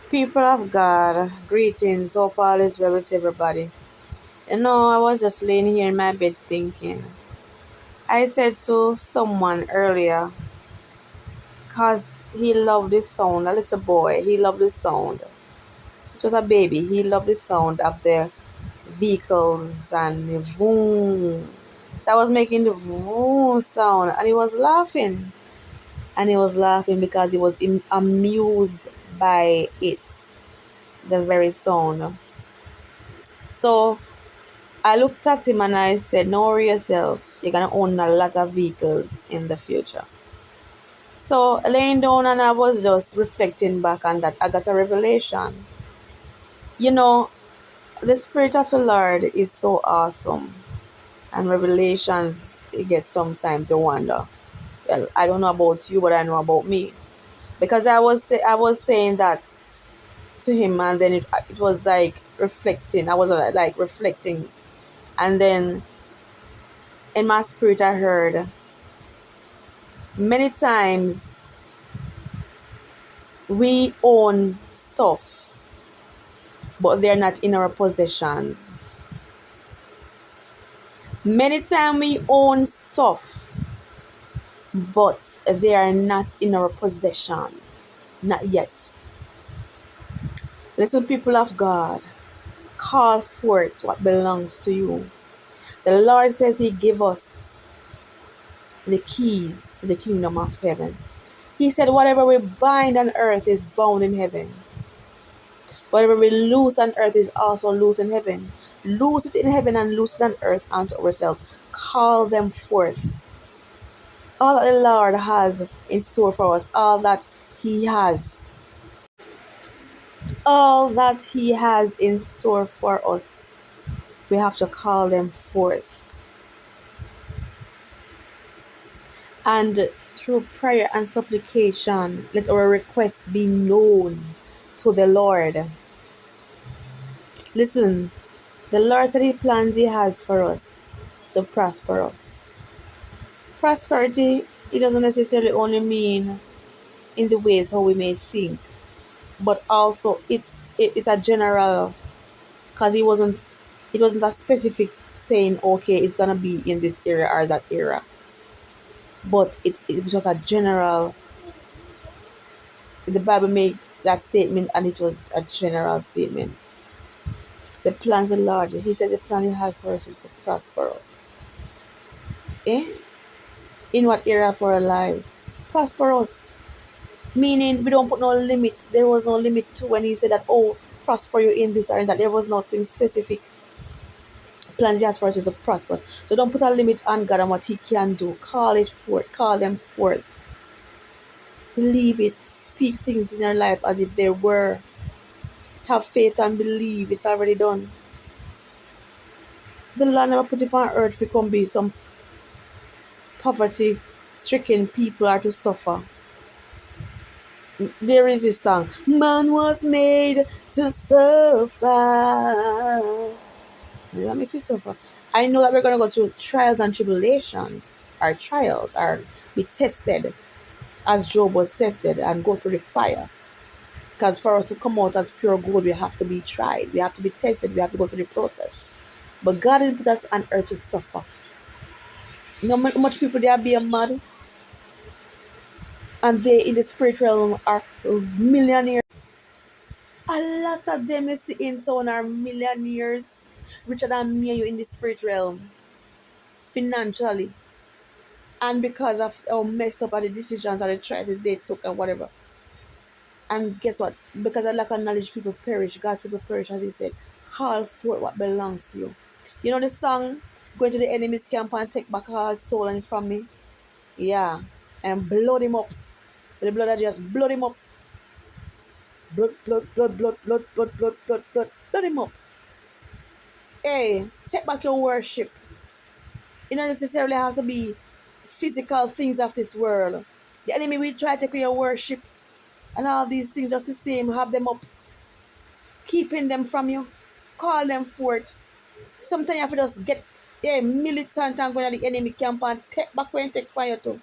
People of God, greetings. Hope all is well with everybody. I was just laying here in my bed thinking. I said to someone earlier, because he loved the sound, a little boy, he loved the sound. It was a baby, he loved the sound of the vehicles and the vroom. So I was making the vroom sound and he was laughing. And he was laughing because he was amused by it, the very sound. So I looked at him and I said, "Don't worry yourself. You're gonna own a lot of vehicles in the future." So laying down and I was just reflecting back on that. I got a revelation. You know, the Spirit of the Lord is so awesome. And revelations, it gets sometimes you wonder. Well, I don't know about you, but I know about me. Because I was saying that to him, and then it was like reflecting. I was like reflecting, and then in my spirit I heard many times we own stuff, but they're not in our possessions. Many times we own stuff, but they are not in our possessions. Not yet. Listen, people of God, call forth what belongs to you. The Lord says He give us the keys to the kingdom of heaven. He said, whatever we bind on earth is bound in heaven. Whatever we loose on earth is also loose in heaven. Loose it in heaven and loose it on earth unto ourselves. Call them forth. All that the Lord has in store for us, all that He has in store for us, we have to call them forth. And through prayer and supplication, let our requests be known to the Lord. Listen, the Lord said the plans He has for us to prosper us. Prosperity, it doesn't necessarily only mean in the ways how we may think, but also it's a general, because it wasn't a specific saying, okay, it's gonna be in this area or that area, but it was just a general. The Bible made that statement, and it was a general statement. The plans of the Lord, He said the plan He has for us is to prosper us. Eh? In what area for our lives? Prosper us. Meaning we don't put no limit. There was no limit to when He said that, oh, prosper you in this or in that. There was nothing specific. Plans He has for us is to prosper us. So don't put a limit on God and what He can do. Call it forth. Call them forth. Believe it. Speak things in your life as if they were. Have faith and believe it's already done. The Lord never put it on earth to come be some poverty stricken people are to suffer. There is this song, man was made to suffer. Let me suffer. I know that we're gonna go through trials and tribulations. Our trials are be tested as Job was tested and go through the fire. Because for us to come out as pure gold, we have to be tried. We have to be tested. We have to go through the process. But God didn't put us on earth to suffer. You know how much people they are being mad, and they in the spirit realm are millionaires. A lot of them you see in town are millionaires, richer than me and you in the spirit realm, financially. And because of how messed up are the decisions or the choices they took and whatever. And guess what? Because of lack of knowledge, people perish. God's people perish, as He said. Call for what belongs to you. You know the song, going to the enemy's camp and take back all stolen from me? Yeah. And blood him up. With the blood of Jesus, blood him up. Blood, blood, blood, blood, blood, blood, blood, blood, blood, blood him up. Hey, take back your worship. It don't necessarily have to be physical things of this world. The enemy will try to take your worship and all these things just the same, have them up, keeping them from you, call them forth. Sometimes you have to just get militant and go to the enemy camp and take back where you take fire to.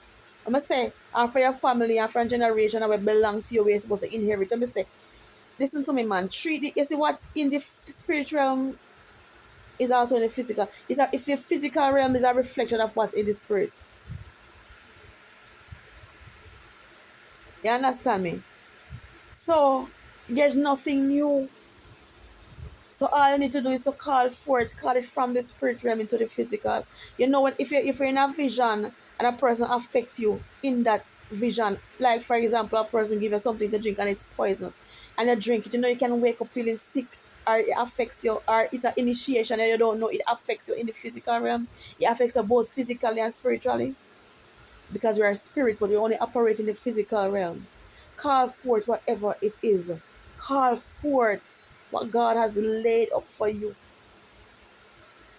I'm going to say, after your family, after a generation, that will belong to you, we're supposed to inherit. I'm going to say, Listen to me, man. You see what's in the spiritual realm is also in the physical. If the physical realm is a reflection of what's in the spirit. You understand me? So there's nothing new. So all you need to do is to call it from the spirit realm into the physical. You know what? If you're in a vision and a person affects you in that vision, like for example, a person give you something to drink and it's poisonous, and you drink it, you know you can wake up feeling sick, or it affects you, or it's an initiation and you don't know it affects you in the physical realm. It affects you both physically and spiritually because we are spirits, but we only operate in the physical realm. Call forth whatever it is. Call forth what God has laid up for you.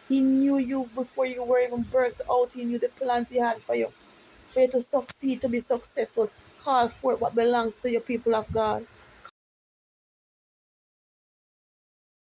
He knew you before you were even birthed out. He knew the plans He had for you to succeed, to be successful. Call forth what belongs to your people of God.